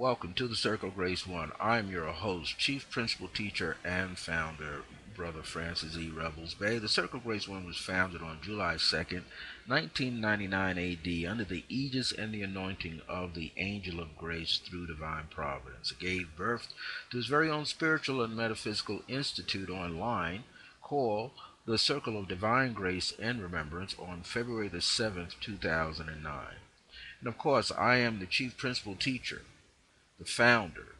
Welcome to the Circle of Grace One. I'm your host, Chief Principal Teacher and Founder, Brother Francis E. Revels-Bey. The Circle of Grace One was founded on July 2nd, 1999 AD, under the aegis and the anointing of the Angel of Grace through divine providence. It gave birth to its very own spiritual and metaphysical institute online called the Circle of Divine Grace and Remembrance on February the 7th, 2009. And of course, I am the Chief Principal Teacher, the founder,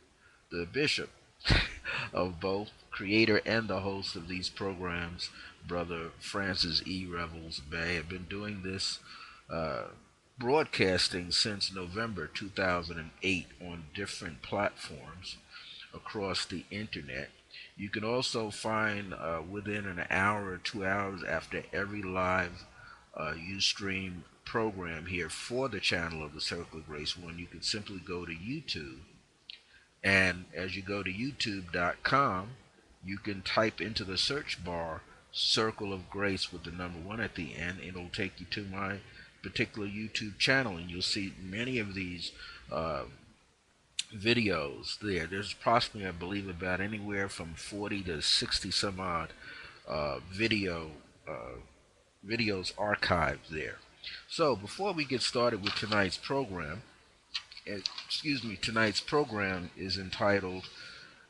the bishop of both, creator and the host of these programs, Brother Francis E. Revels-Bey. I've been doing this uh, broadcasting since November 2008 on different platforms across the internet. You can also find within an hour or 2 hours after every live Ustream program here for the channel of the Circle of Grace One, you can simply go to YouTube, and as you go to youtube.com, you can type into the search bar Circle of Grace with the number one at the end. It'll take you to my particular YouTube channel, and you'll see many of these uh, videos there. There's approximately, I believe, about anywhere from 40 to 60 some odd uh, video videos archived there. So before we get started with tonight's program, tonight's program is entitled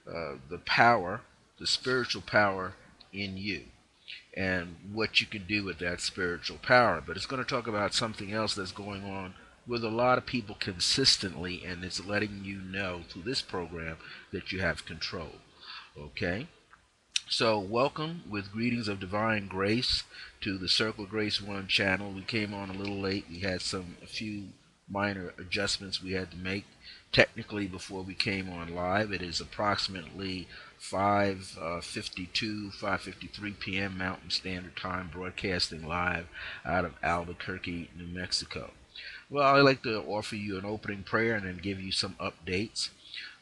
"The Power, the Spiritual Power in You," and what you can do with that spiritual power. But it's going to talk about something else that's going on with a lot of people consistently, and it's letting you know through this program that you have control. Okay? So, welcome with greetings of divine grace to the Circle of Grace One channel. We came on a little late. We had a few minor adjustments we had to make technically before we came on live. It is approximately 5:52, 5:53 p.m. Mountain Standard Time, broadcasting live out of Albuquerque, New Mexico. Well, I'd like to offer you an opening prayer and then give you some updates.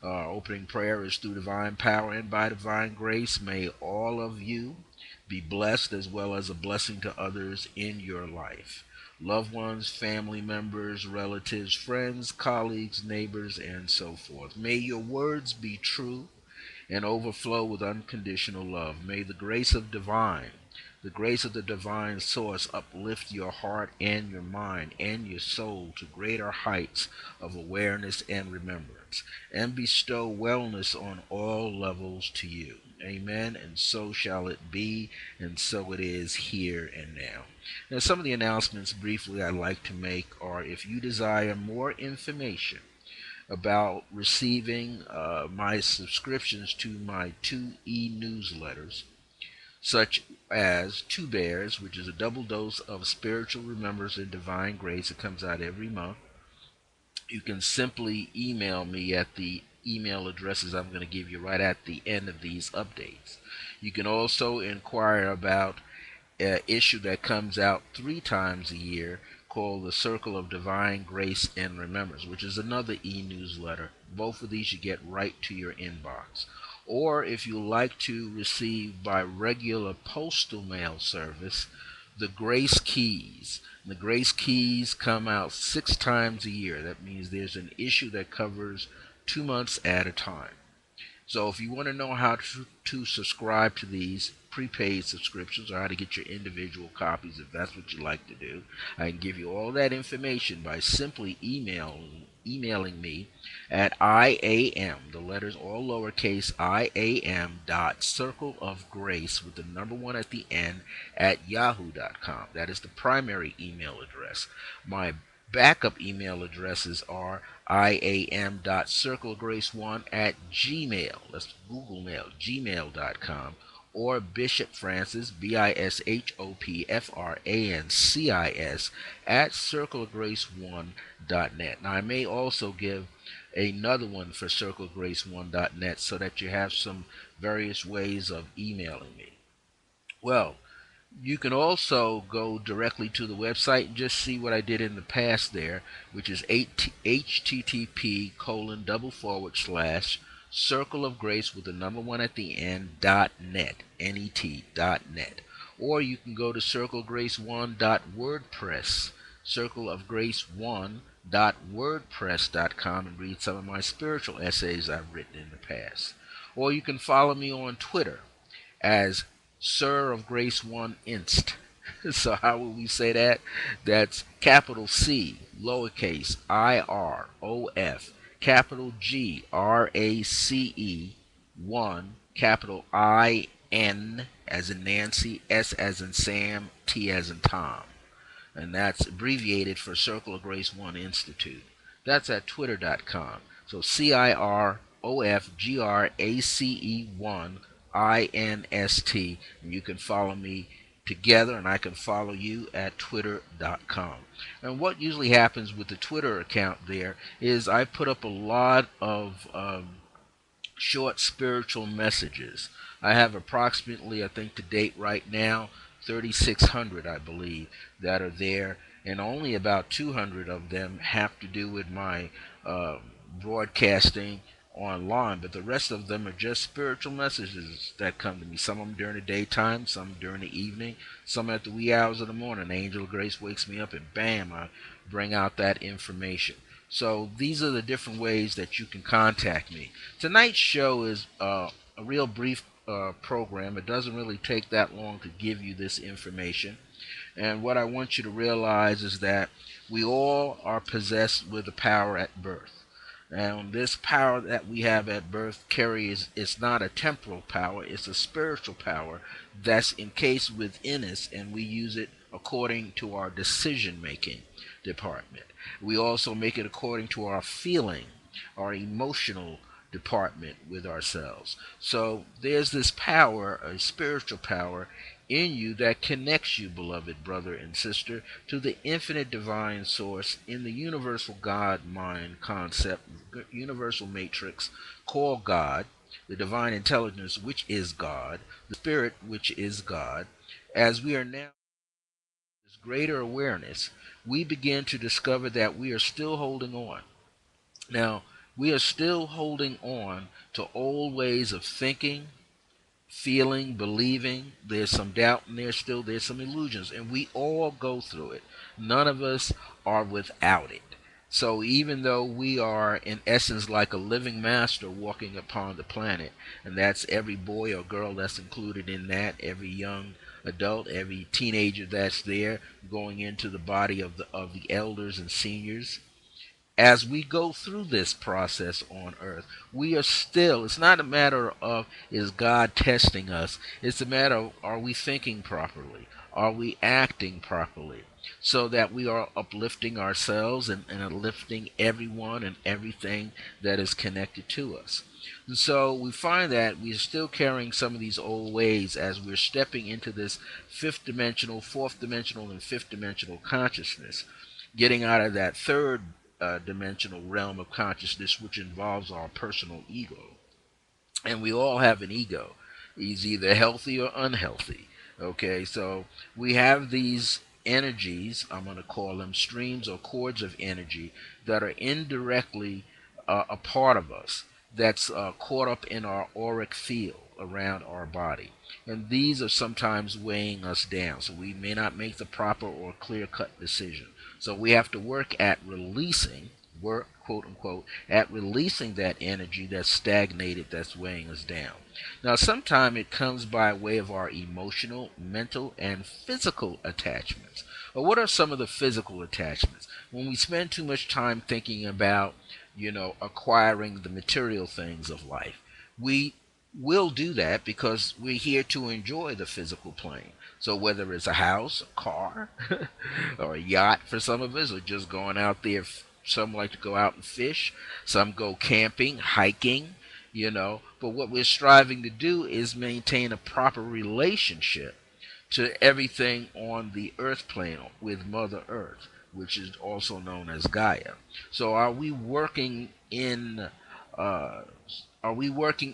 Our opening prayer is through divine power and by divine grace. May all of you be blessed as well as a blessing to others in your life. Loved ones, family members, relatives, friends, colleagues, neighbors, and so forth. May your words be true and overflow with unconditional love. May the grace of the divine source uplift your heart and your mind and your soul to greater heights of awareness and remembrance, and bestow wellness on all levels to you. Amen. And so shall it be, and so it is here and now. Now, some of the announcements briefly I'd like to make are: if you desire more information about receiving my subscriptions to my two e-newsletters, such as Two Bears, which is a double dose of spiritual remembrance and divine grace. It comes out every month. You can simply email me at the email addresses I'm going to give you right at the end of these updates. You can also inquire about an issue that comes out 3 times a year called the Circle of Divine Grace and Remembrance, which is another e-newsletter. Both of these you get right to your inbox. Or if you like to receive by regular postal mail service, the Grace Keys. The Grace Keys come out 6 times a year. That means there's an issue that covers 2 months at a time. So if you want to know how to subscribe to these prepaid subscriptions, or how to get your individual copies, if that's what you like to do, I can give you all that information by simply emailing me at IAM, the letters all lowercase, IAM dot circle of grace with the number one at the end at yahoo.com. That is the primary email address. My backup email addresses are iam.circlegrace1 at gmail, that's Google Mail, gmail.com, or Bishop Francis, BISHOPFRANCIS, at circlegrace1.net. Now, I may also give another one for circlegrace1.net so that you have some various ways of emailing me. Well, you can also go directly to the website and just see what I did in the past there, which is http:// Circle of Grace with the number one at the end .net, net. Or you can go to circlegrace1.wordpress, Circle of Grace 1 wordpress.com and read some of my spiritual essays I've written in the past. Or you can follow me on Twitter as Sir of Grace One Inst. So how will we say that? That's capital C, lowercase IROF, capital GRACE 1, capital IN as in Nancy, S as in Sam, T as in Tom, and that's abbreviated for Circle of Grace One Institute. That's at twitter.com. So CIROFGRACE1 INST, and you can follow me together, and I can follow you at twitter.com. And what usually happens with the Twitter account there is I put up a lot of short spiritual messages. I have approximately, I think to date right now, 3,600, I believe, that are there, and only about 200 of them have to do with my uh, broadcasting online, but the rest of them are just spiritual messages that come to me. Some of them during the daytime, some during the evening, some at the wee hours of the morning. The angel of grace wakes me up and bam, I bring out that information. So these are the different ways that you can contact me. Tonight's show is a real brief program. It doesn't really take that long to give you this information. And what I want you to realize is that we all are possessed with a power at birth. And this power that we have at birth carries, it's not a temporal power, it's a spiritual power that's encased within us, and we use it according to our decision making department. We also make it according to our feeling, our emotional department with ourselves. So there's this power, a spiritual power in you that connects you, beloved brother and sister, to the infinite divine source in the universal God mind concept, universal matrix called God, the divine intelligence which is God, the spirit which is God. As we are now this greater awareness, we begin to discover that we are still holding on. Now, we are still holding on to old ways of thinking, feeling, believing. There's some doubt in there still. There's some illusions, and we all go through it. None of us are without it. So even though we are in essence like a living master walking upon the planet, and that's every boy or girl that's included in that, every young adult, every teenager that's there going into the body of the elders and seniors, as we go through this process on earth, we are still, it's not a matter of is God testing us, it's a matter of are we thinking properly? Are we acting properly? So that we are uplifting ourselves and uplifting everyone and everything that is connected to us. And so we find that we're still carrying some of these old ways as we're stepping into this fifth dimensional, fourth dimensional, and fifth dimensional consciousness, getting out of that third dimensional realm of consciousness, which involves our personal ego. And we all have an ego. He's either healthy or unhealthy. Okay, so we have these energies, I'm going to call them streams or cords of energy, that are indirectly a part of us, that's caught up in our auric field around our body. And these are sometimes weighing us down, so we may not make the proper or clear cut decision. So we have to work at releasing, work, quote unquote, at releasing that energy that's stagnated, that's weighing us down. Now, sometimes it comes by way of our emotional, mental, and physical attachments. Well, what are some of the physical attachments? When we spend too much time thinking about, acquiring the material things of life, we will do that because we're here to enjoy the physical plane. So whether it's a house, a car, or a yacht for some of us, or just going out there, some like to go out and fish, some go camping, hiking, But what we're striving to do is maintain a proper relationship to everything on the earth plane with Mother Earth, which is also known as Gaia. So uh, are we working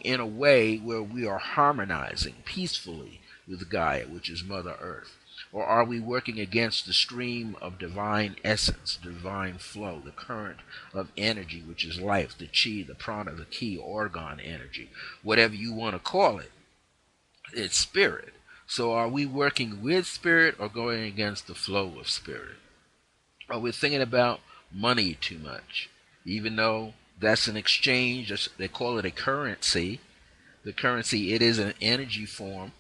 in a way where we are harmonizing peacefully with Gaia, which is Mother Earth? Or are we working against the stream of divine essence, divine flow, the current of energy, which is life, the chi, the prana, the ki, orgone energy, whatever you want to call it? It's spirit. So are we working with spirit or going against the flow of spirit? Are we thinking about money too much. Even though that's an exchange, they call it a currency. The currency, it is an energy form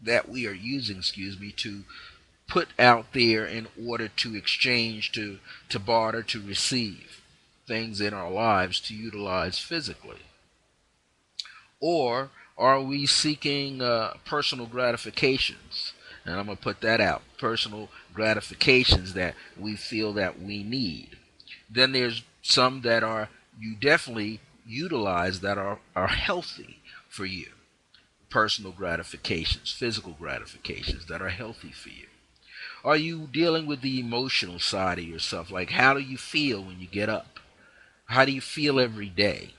that we are using, to put out there in order to exchange, to barter, to receive things in our lives to utilize physically. Or are we seeking personal gratifications? And I'm going to put that out, personal gratifications that we feel that we need. Then there's some that are you definitely utilize that are healthy for you. Personal gratifications, physical gratifications that are healthy for you. Are you dealing with the emotional side of yourself? Like, how do you feel when you get up? How do you feel every day?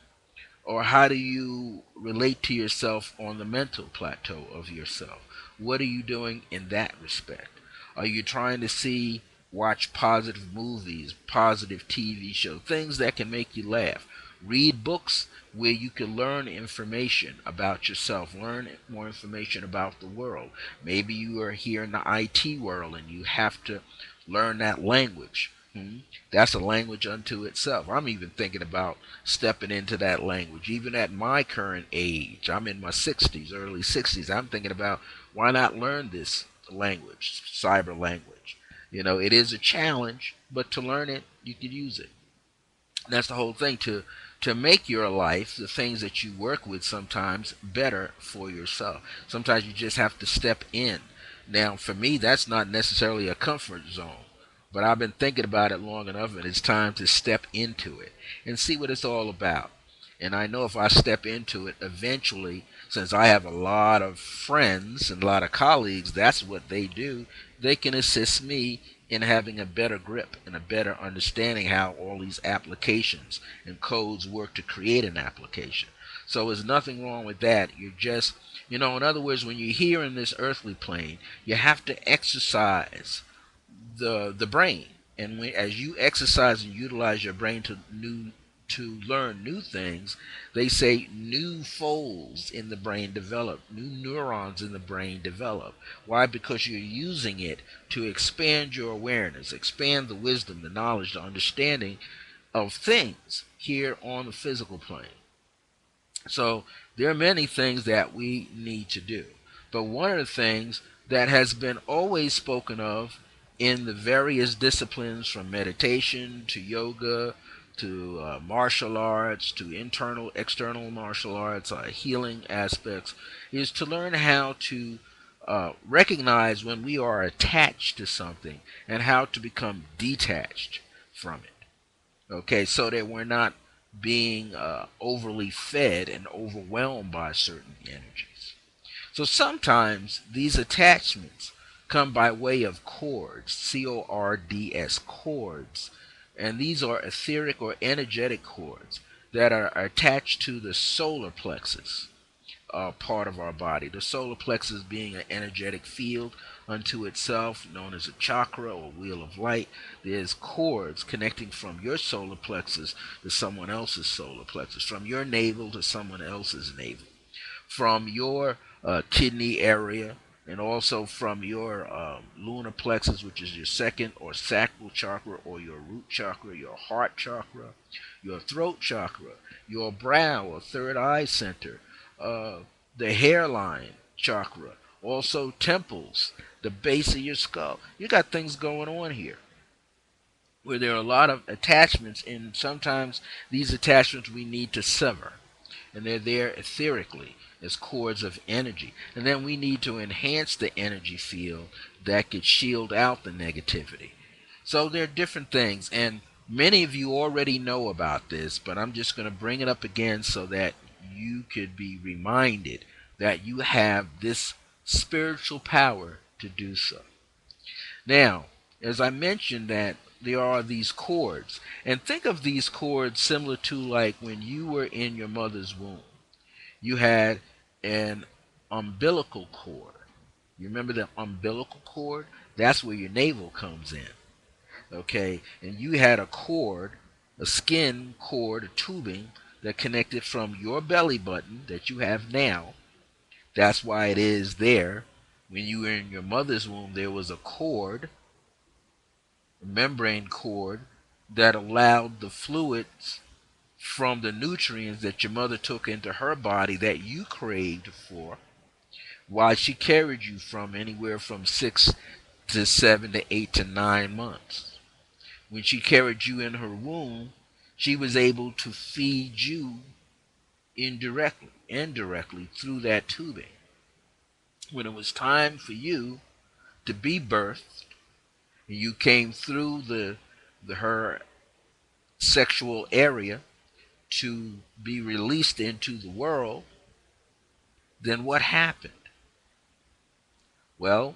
Or how do you relate to yourself on the mental plateau of yourself? What are you doing in that respect? Are you trying to watch positive movies, positive TV shows, things that can make you laugh? Read books where you can learn information about yourself, learn more information about the world. Maybe you are here in the IT world and you have to learn that language. That's a language unto itself. I'm even thinking about stepping into that language. Even at my current age, I'm in my 60s, early 60s, I'm thinking about why not learn this language, cyber language. It is a challenge, but to learn it, you can use it. That's the whole thing, to make your life, the things that you work with, sometimes better for yourself. Sometimes you just have to step in. Now, for me, that's not necessarily a comfort zone, but I've been thinking about it long enough, and it's time to step into it and see what it's all about. And I know if I step into it eventually, since I have a lot of friends and a lot of colleagues, that's what they do. They can assist me in having a better grip and a better understanding how all these applications and codes work to create an application. So there's nothing wrong with that. You're just, in other words, when you're here in this earthly plane, you have to exercise the brain. And as you exercise and utilize your brain to learn new things, they say new folds in the brain develop, new neurons in the brain develop. Why? Because you're using it to expand your awareness, expand the wisdom, the knowledge, the understanding of things here on the physical plane. So there are many things that we need to do. But one of the things that has been always spoken of in the various disciplines, from meditation to yoga to martial arts to internal, external martial arts, healing aspects, is to learn how to recognize when we are attached to something and how to become detached from it. Okay, so that we're not being overly fed and overwhelmed by certain energies. So sometimes these attachments come by way of cords, cords, cords, and these are etheric or energetic cords that are attached to the solar plexus part of our body. The solar plexus being an energetic field unto itself, known as a chakra or wheel of light. There's cords connecting from your solar plexus to someone else's solar plexus, from your navel to someone else's navel, from your kidney area, and also from your lunar plexus, which is your second or sacral chakra, or your root chakra, your heart chakra, your throat chakra, your brow or third eye center, uh, the hairline chakra, also temples, the base of your skull. You got things going on here where there are a lot of attachments, and sometimes these attachments we need to sever, and they're there etherically as cords of energy. And then we need to enhance the energy field that could shield out the negativity. So there are different things, and many of you already know about this, but I'm just going to bring it up again so that you could be reminded that you have this spiritual power to do so. Now, as I mentioned, that there are these cords, and think of these cords similar to like when you were in your mother's womb. You had an umbilical cord. You remember the umbilical cord? That's where your navel comes in. Okay, and you had a cord, a skin cord, a tubing that connected from your belly button that you have now. That's why it is there. When you were in your mother's womb, there was a cord, a membrane cord, that allowed the fluids from the nutrients that your mother took into her body that you craved for while she carried you from anywhere from 6 to 7 to 8 to 9 months. When she carried you in her womb, she was able to feed you indirectly through that tubing. When it was time for you to be birthed, and you came through the her sexual area to be released into the world, then what happened? Well,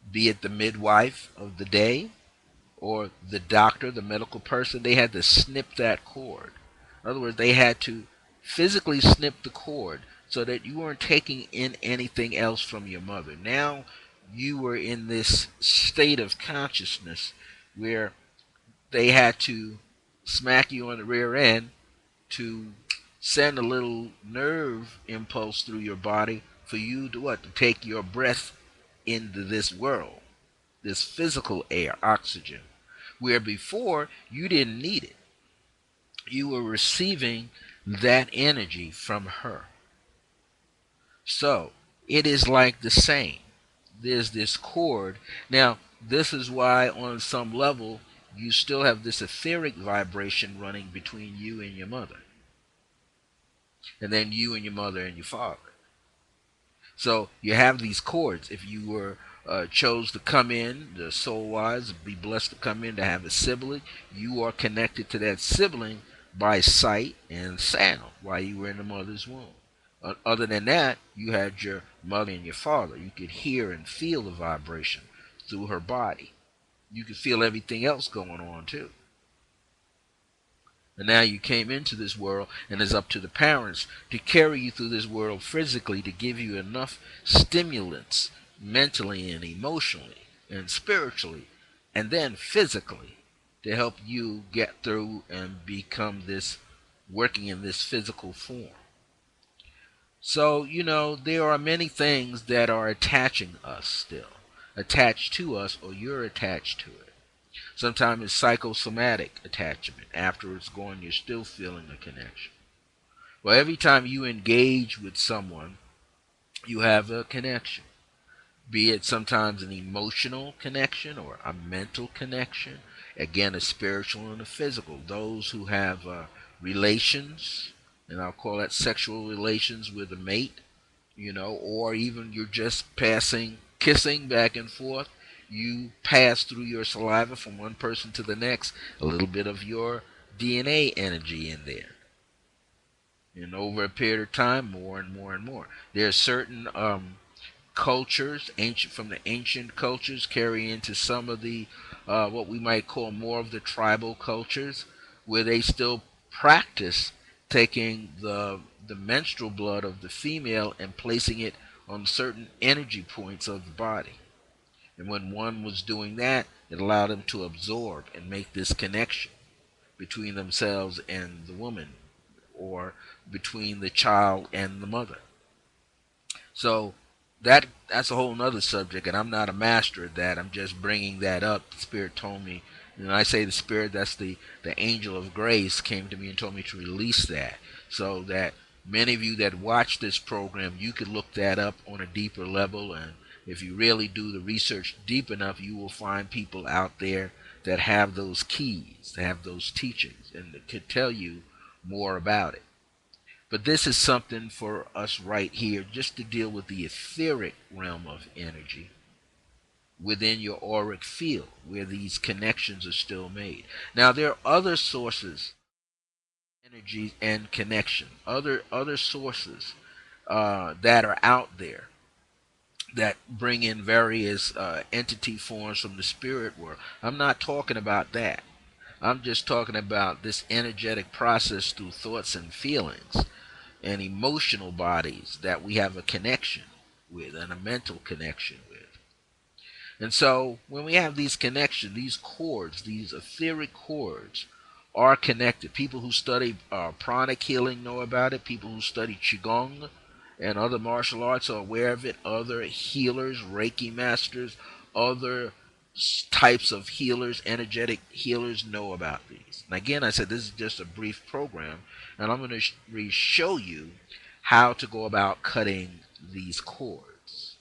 be it the midwife of the day or the doctor, the medical person, they had to snip that cord. In other words, they had to physically snip the cord so that you weren't taking in anything else from your mother. Now you were in this state of consciousness where they had to smack you on the rear end to send a little nerve impulse through your body for you to what? To take your breath into this world, this physical air, oxygen, where before you didn't need it. You were receiving that energy from her. So it is like the same. There's this cord. Now, this is why, on some level, you still have this etheric vibration running between you and your mother, and then you and your mother and your father. So you have these cords. If you were chose to come in, the soul wise, be blessed to come in to have a sibling, you are connected to that sibling by sight and sound while you were in the mother's womb. Other than that, you had your mother and your father. You could hear and feel the vibration through her body. You could feel everything else going on too. And now you came into this world, and it's up to the parents to carry you through this world physically to give you enough stimulants mentally and emotionally and spiritually and then physically to help you get through and become this working in this physical form. So, there are many things that are attaching us still, attached to us, or you're attached to it. Sometimes it's psychosomatic attachment. After it's gone, you're still feeling a connection. Well, every time you engage with someone, you have a connection. Be it sometimes an emotional connection or a mental connection. Again, a spiritual and a physical. Those who have relations, and I'll call that sexual relations with a mate, or even you're just passing, kissing back and forth. You pass through your saliva from one person to the next, a little bit of your DNA energy in there. And over a period of time, more and more and more. There are certain cultures, ancient from the ancient cultures, carry into some of the what we might call more of the tribal cultures, where they still practice taking the menstrual blood of the female and placing it on certain energy points of the body. And when one was doing that, it allowed them to absorb and make this connection between themselves and the woman, or between the child and the mother. So that's a whole nother subject, and I'm not a master at that. I'm just bringing that up. The Spirit told me, and I say the Spirit, that's the angel of grace, came to me and told me to release that, so that many of you that watch this program, you could look that up on a deeper level, and if you really do the research deep enough, you will find people out there that have those keys, that have those teachings, and that could tell you more about it. But this is something for us right here, just to deal with the etheric realm of energy within your auric field, where these connections are still made. Now, there are other sources, energy and connection, other sources that are out there that bring in various entity forms from the spirit world. I'm not talking about that. I'm just talking about this energetic process through thoughts and feelings and emotional bodies that we have a connection with and a mental connection with. And so when we have these connections, these cords, these etheric cords are connected. People who study pranic healing know about it. People who study Qigong and other martial arts are aware of it. Other healers, Reiki masters, other types of healers, energetic healers, know about these. And again, I said this is just a brief program, and I'm going to show you how to go about cutting these cords,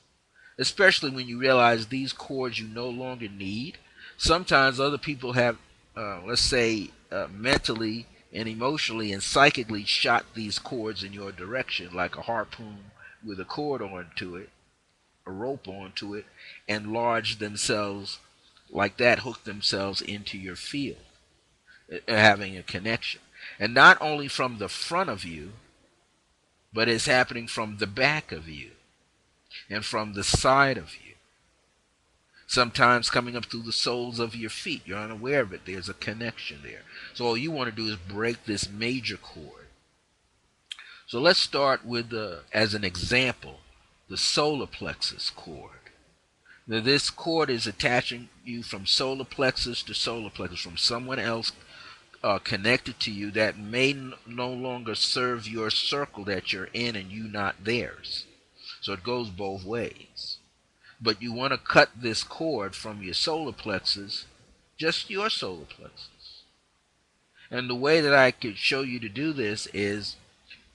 especially when you realize these cords you no longer need. Sometimes other people have, let's say, mentally and emotionally and psychically shot these cords in your direction, like a harpoon with a cord onto it, a rope onto it, and lodged themselves like that, hook themselves into your field, having a connection. And not only from the front of you, but it's happening from the back of you and from the side of you. Sometimes coming up through the soles of your feet. You're unaware of it. There's a connection there. So all you want to do is break this major cord. So let's start with, as an example, the solar plexus cord. Now this cord is attaching you from solar plexus to solar plexus, from someone else connected to you that may no longer serve your circle that you're in and you not theirs. So it goes both ways. But you want to cut this cord from your solar plexus, just your solar plexus. And the way that I could show you to do this is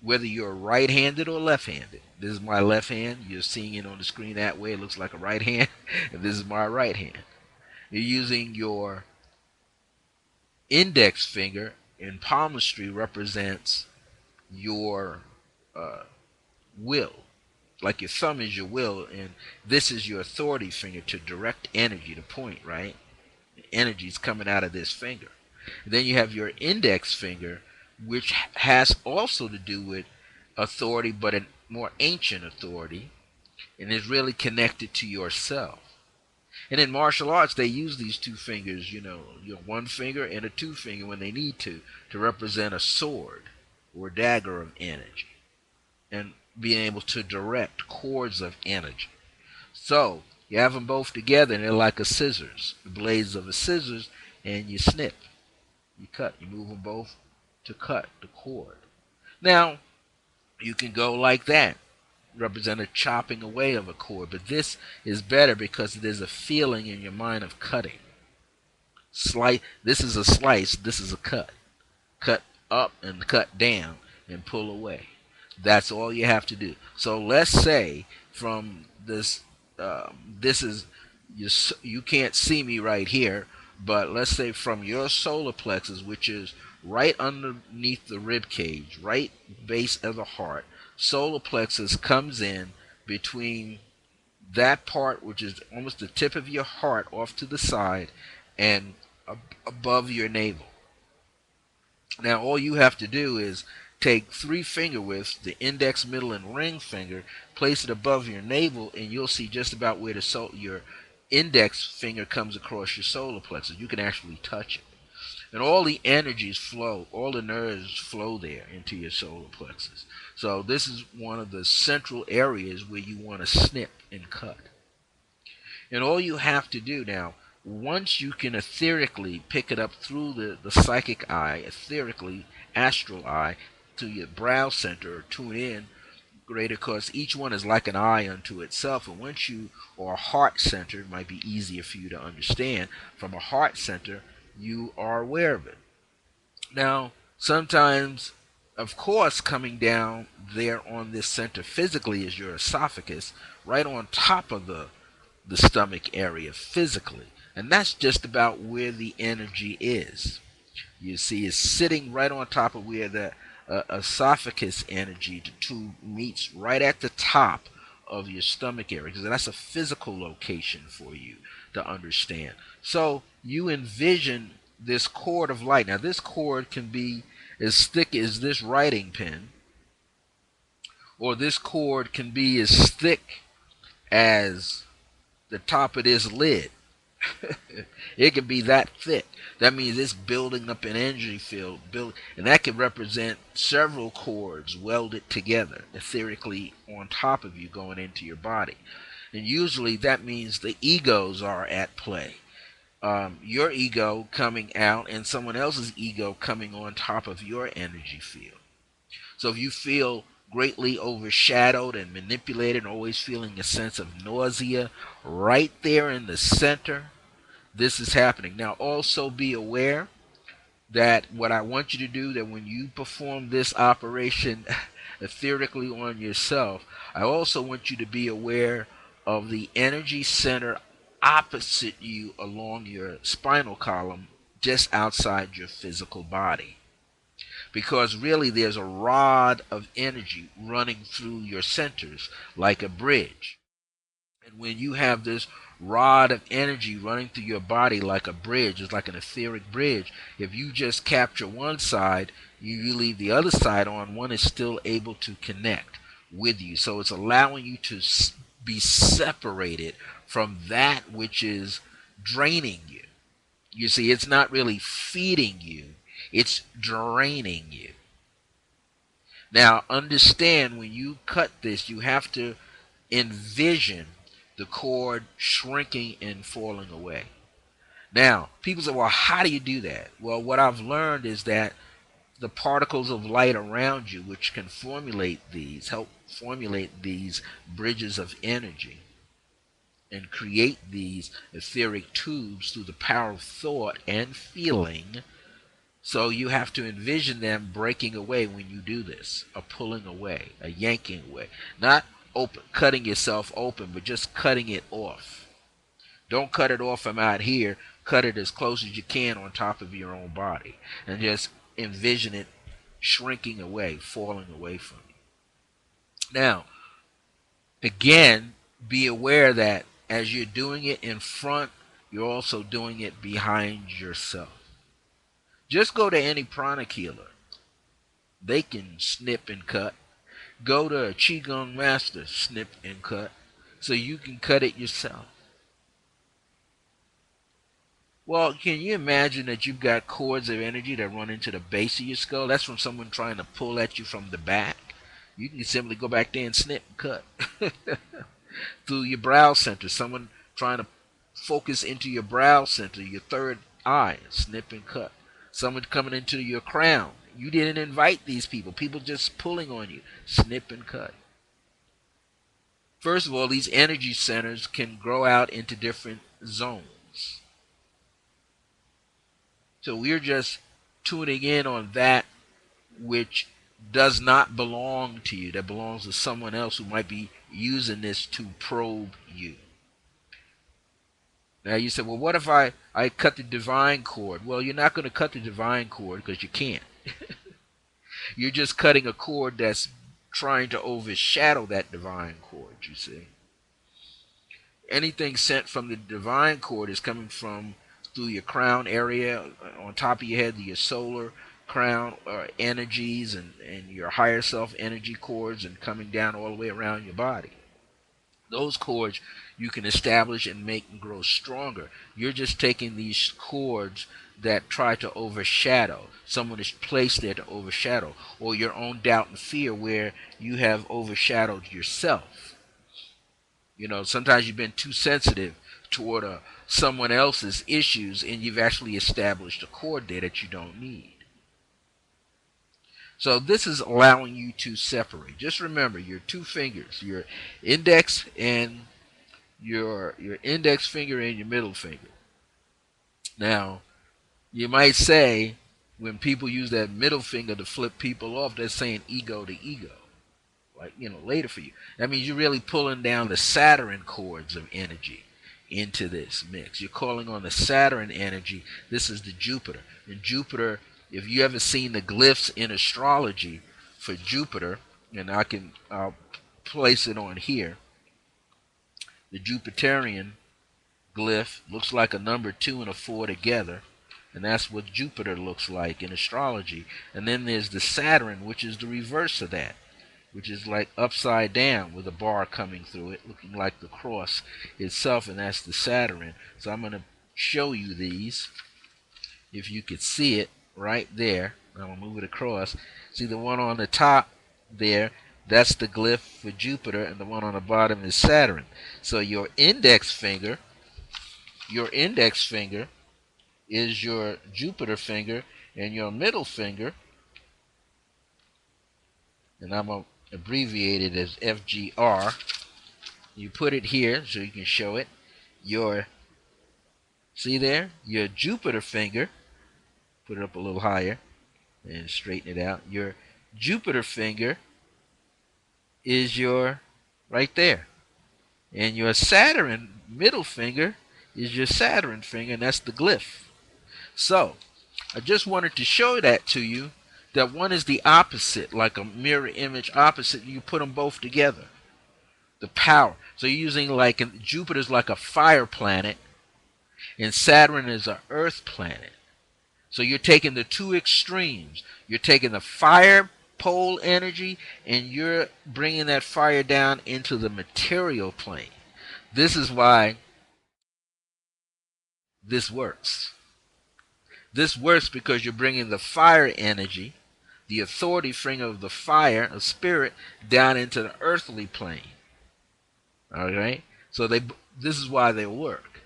whether you're right-handed or left-handed. This is my left hand. You're seeing it on the screen that way. It looks like a right hand. And this is my right hand. You're using your index finger, in palmistry represents your will. Like your thumb is your will, and this is your authority finger to direct energy to point, right? Energy is coming out of this finger. And then you have your index finger, which has also to do with authority, but a more ancient authority, and is really connected to yourself. And in martial arts, they use these two fingers, your one finger and a two finger when they need to represent a sword or dagger of energy, and being able to direct cords of energy. So you have them both together, and they're like a scissors, the blades of a scissors, and you snip, you cut, you move them both to cut the cord. Now, you can go like that, represent a chopping away of a cord, but this is better because there's a feeling in your mind of cutting. This is a slice, this is a cut. Cut up and cut down and pull away. That's all you have to do. So let's say from this, this is, you can't see me right here, but let's say from your solar plexus, which is right underneath the rib cage, right base of the heart, solar plexus comes in between that part, which is almost the tip of your heart off to the side and above your navel. Now all you have to do is take 3 finger widths, the index, middle, and ring finger, place it above your navel, and you'll see just about where your index finger comes across your solar plexus. You can actually touch it. And all the energies flow, all the nerves flow there into your solar plexus. So this is one of the central areas where you want to snip and cut. And all you have to do now, once you can etherically pick it up through the psychic eye, etherically, astral eye, to your brow center, or tune in greater, because each one is like an eye unto itself. And once you, or a heart center, it might be easier for you to understand, from a heart center, you are aware of it. Now, sometimes, of course, coming down there on this center physically is your esophagus, right on top of the stomach area physically. And that's just about where the energy is. You see, it's sitting right on top of where the esophagus energy to meets, right at the top of your stomach area, because that's a physical location for you to understand. So you envision this cord of light. Now this cord can be as thick as this writing pen, or this cord can be as thick as the top of this lid. It can be that thick. That means it's building up an energy field, and that can represent several cords welded together, etherically on top of you, going into your body. And usually that means the egos are at play. Your ego coming out and someone else's ego coming on top of your energy field. So if you feel greatly overshadowed and manipulated and always feeling a sense of nausea right there in the center, this is happening. Now, also be aware that what I want you to do, that when you perform this operation etherically on yourself, I also want you to be aware of the energy center opposite you along your spinal column, just outside your physical body. Because really, there's a rod of energy running through your centers like a bridge. And when you have this rod of energy running through your body like a bridge, it's like an etheric bridge. If you just capture one side, you leave the other side on, one is still able to connect with you. So it's allowing you to be separated from that which is draining you. You see, it's not really feeding you, it's draining you. Now, understand, when you cut this, you have to envision the cord shrinking and falling away. Now, people say, well, how do you do that? Well, what I've learned is that the particles of light around you, which can help formulate these bridges of energy and create these etheric tubes through the power of thought and feeling. So you have to envision them breaking away when you do this, a pulling away, a yanking away. Not cutting yourself open, but just cutting it off. Don't cut it off from out here. Cut it as close as you can on top of your own body. And just envision it shrinking away, falling away from you. Now, again, be aware that as you're doing it in front, you're also doing it behind yourself. Just go to any pranic healer. They can snip and cut. Go to a Qigong master, snip and cut. So you can cut it yourself. Well, can you imagine that you've got cords of energy that run into the base of your skull? That's from someone trying to pull at you from the back. You can simply go back there and snip and cut. Through your brow center, someone trying to focus into your brow center, your third eye, snip and cut. Someone coming into your crown. You didn't invite these people. People just pulling on you. Snip and cut. First of all, these energy centers can grow out into different zones. So we're just tuning in on that which does not belong to you, that belongs to someone else who might be using this to probe you. Now you say, well, what if I cut the divine cord? Well, you're not going to cut the divine cord because you can't. You're just cutting a cord that's trying to overshadow that divine cord, you see. Anything sent from the divine cord is coming from through your crown area, on top of your head, your solar crown energies and your higher self energy cords, and coming down all the way around your body. Those cords you can establish and make and grow stronger. You're just taking these cords that try to overshadow. Someone is placed there to overshadow, or your own doubt and fear where you have overshadowed yourself. You know, sometimes you've been too sensitive toward someone else's issues, and you've actually established a cord there that you don't need. So this is allowing you to separate. Just remember your two fingers, your index and your index finger and your middle finger. Now, you might say, when people use that middle finger to flip people off, they're saying ego to ego. Like, later for you. That means you're really pulling down the Saturn cords of energy into this mix. You're calling on the Saturn energy. This is the Jupiter. And Jupiter, if you ever seen the glyphs in astrology for Jupiter, and I'll place it on here. The Jupiterian glyph looks like a number 2 and a 4 together, and that's what Jupiter looks like in astrology. And then there's the Saturn, which is the reverse of that, which is like upside down with a bar coming through it, looking like the cross itself, and that's the Saturn. So I'm going to show you these, if you could see it right there. I'm going to move it across. See the one on the top there? That's the glyph for Jupiter, and the one on the bottom is Saturn. So your index finger is your Jupiter finger, and your middle finger, and I'm going to abbreviate it as FGR. You put it here so you can show it. Your See there? Your Jupiter finger, put it up a little higher and straighten it out. Your Jupiter finger is your right there. And your Saturn middle finger is your Saturn finger, and that's the glyph. So, I just wanted to show that to you, that one is the opposite, like a mirror image opposite. You put them both together. The power. So you're using like Jupiter's like a fire planet, and Saturn is an earth planet. So you're taking the two extremes. You're taking the fire pole energy, and you're bringing that fire down into the material plane. This is why this works. This works because you're bringing the fire energy, the authority finger of the fire, of spirit, down into the earthly plane. All right? So this is why they work.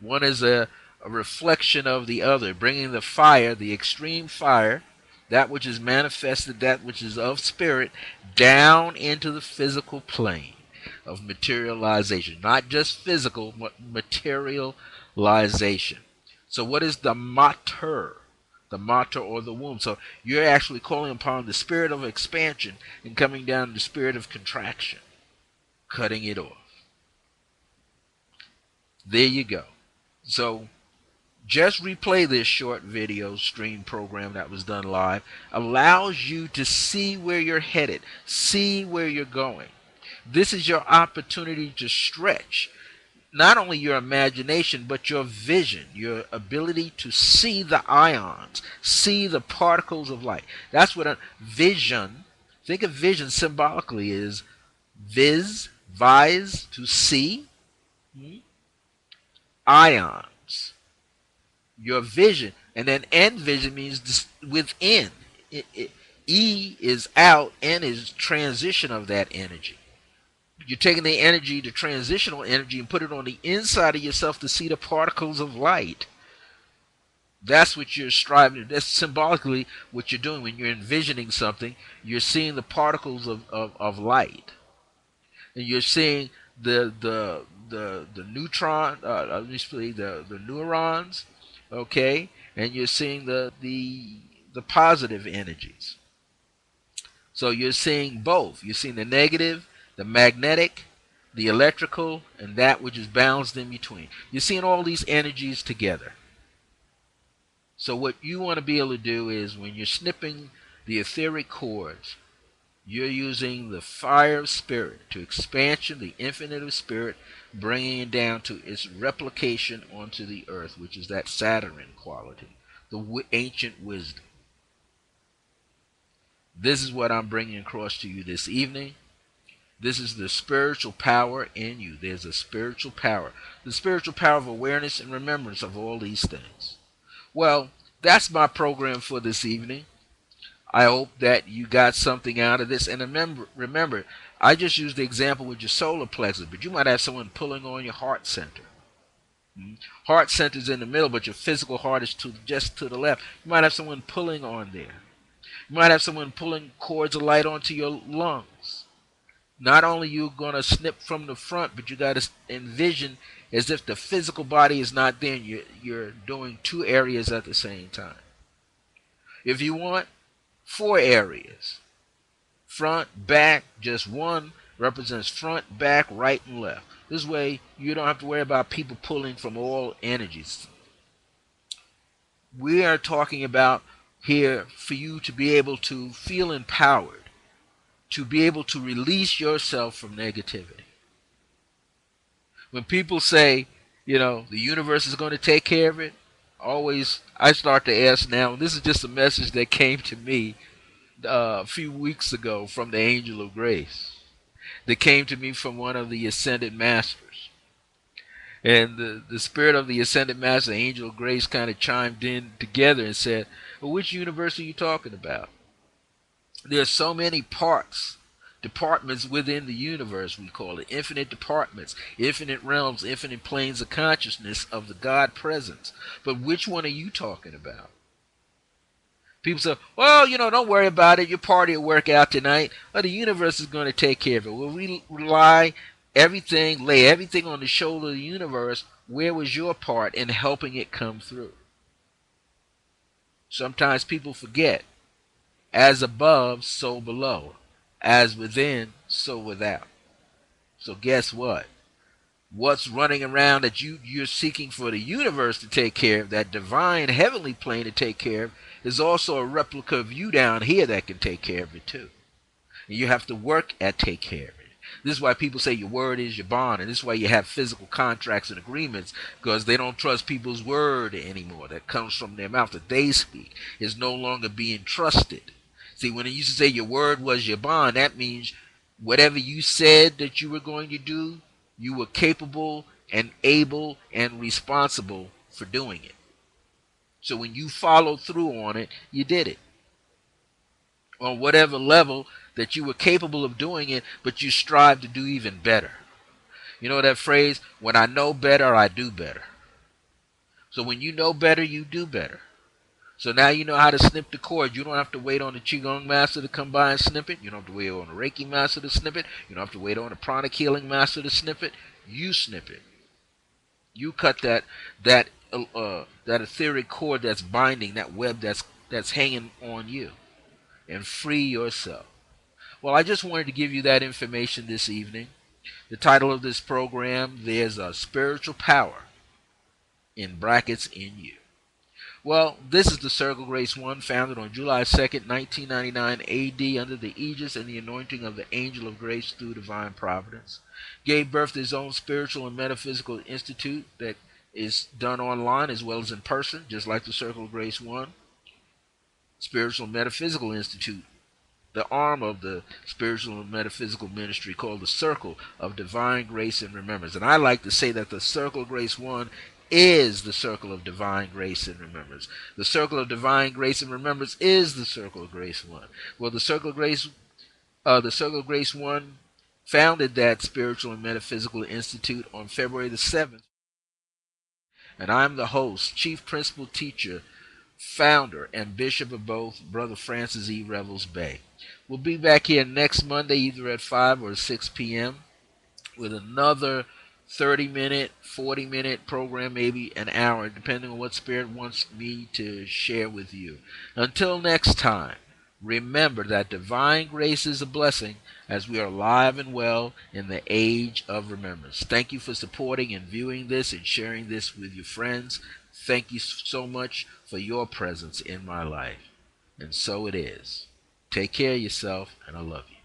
One is a reflection of the other, bringing the fire, the extreme fire, that which is manifested, that which is of spirit, down into the physical plane of materialization. Not just physical, but materialization. So what is the mater? The mater, or the womb. So you're actually calling upon the spirit of expansion and coming down the spirit of contraction, cutting it off. There you go. So just replay this short video stream program that was done live. Allows you to see where you're headed, see where you're going. This is your opportunity to stretch not only your imagination, but your vision, your ability to see the ions, see the particles of light. That's what a vision, think of vision symbolically, is vis, to see, ions, your vision. And then N vision means within. E is out, N is transition of that energy. You're taking the energy, the transitional energy, and put it on the inside of yourself to see the particles of light. That's what you're striving to. That's symbolically what you're doing when you're envisioning something. You're seeing the particles of light, and you're seeing the neutron, the neurons, okay, and you're seeing the positive energies. So you're seeing both. You're seeing the negative, the magnetic, the electrical, and that which is balanced in between. You're seeing all these energies together. So what you want to be able to do is, when you're snipping the etheric cords, you're using the fire of spirit to expansion, the infinite of spirit, bringing it down to its replication onto the earth, which is that Saturn quality, the ancient wisdom. This is what I'm bringing across to you this evening. This is the spiritual power in you. There's a spiritual power. The spiritual power of awareness and remembrance of all these things. Well, that's my program for this evening. I hope that you got something out of this. And remember, I just used the example with your solar plexus, but you might have someone pulling on your heart center. Heart center's in the middle, but your physical heart is just to the left. You might have someone pulling on there. You might have someone pulling cords of light onto your lungs. Not only you going to snip from the front, but you got to envision as if the physical body is not there, and you're doing two areas at the same time. If you want 4 areas, front, back, just one represents front, back, right, and left. This way you don't have to worry about people pulling from all energies. We are talking about here for you to be able to feel empowered, to be able to release yourself from negativity. When people say, the universe is going to take care of it, I start to ask now, and this is just a message that came to me a few weeks ago from the Angel of Grace, that came to me from one of the Ascended Masters. And the spirit of the Ascended Master, the Angel of Grace, kind of chimed in together and said, well, which universe are you talking about? There are so many departments within the universe, we call it. Infinite departments, infinite realms, infinite planes of consciousness of the God presence. But which one are you talking about? People say, well, don't worry about it. Your party will work out tonight. Well, the universe is going to take care of it. Will we rely Everything, lay everything on the shoulder of the universe. Where was your part in helping it come through? Sometimes people forget. As above, so below. As within, so without. So guess what? What's running around that you're seeking for the universe to take care of, that divine heavenly plane to take care of, is also a replica of you down here that can take care of it too. And you have to work at take care of it. This is why people say your word is your bond, and this is why you have physical contracts and agreements, because they don't trust people's word anymore. That comes from their mouth that they speak is no longer being trusted. See, when it used to say your word was your bond, that means whatever you said that you were going to do, you were capable and able and responsible for doing it. So when you followed through on it, you did it on whatever level that you were capable of doing it, but you strive to do even better. You know that phrase, when I know better, I do better. So when you know better, you do better. So now you know how to snip the cord. You don't have to wait on the Qigong master to come by and snip it. You don't have to wait on the Reiki master to snip it. You don't have to wait on the pranic healing master to snip it. You snip it. You cut that etheric cord that's binding, that web that's hanging on you, and free yourself. Well, I just wanted to give you that information this evening. The title of this program, there's a spiritual power in brackets in you. Well, this is the Circle Grace One, founded on July 2nd, 1999 AD, under the aegis and the anointing of the Angel of Grace through divine providence. Gave birth to his own spiritual and metaphysical institute that is done online as well as in person, just like the Circle of Grace One. Spiritual and Metaphysical Institute, the arm of the spiritual and metaphysical ministry called the Circle of Divine Grace and Remembrance. And I like to say that the Circle of Grace One is the Circle of Divine Grace and Remembrance. The Circle of Divine Grace and Remembrance is the Circle of Grace One. Well, the Circle of Grace One founded that spiritual and metaphysical institute on February the 7th. And I'm the host, chief principal teacher, founder, and bishop of both, Brother Francis E. Revels-Bey. We'll be back here next Monday, either at 5 or 6 p.m., with another 30-minute, 40-minute program, maybe an hour, depending on what Spirit wants me to share with you. Until next time, remember that divine grace is a blessing as we are alive and well in the age of remembrance. Thank you for supporting and viewing this and sharing this with your friends. Thank you so much for your presence in my life. And so it is. Take care of yourself, and I love you.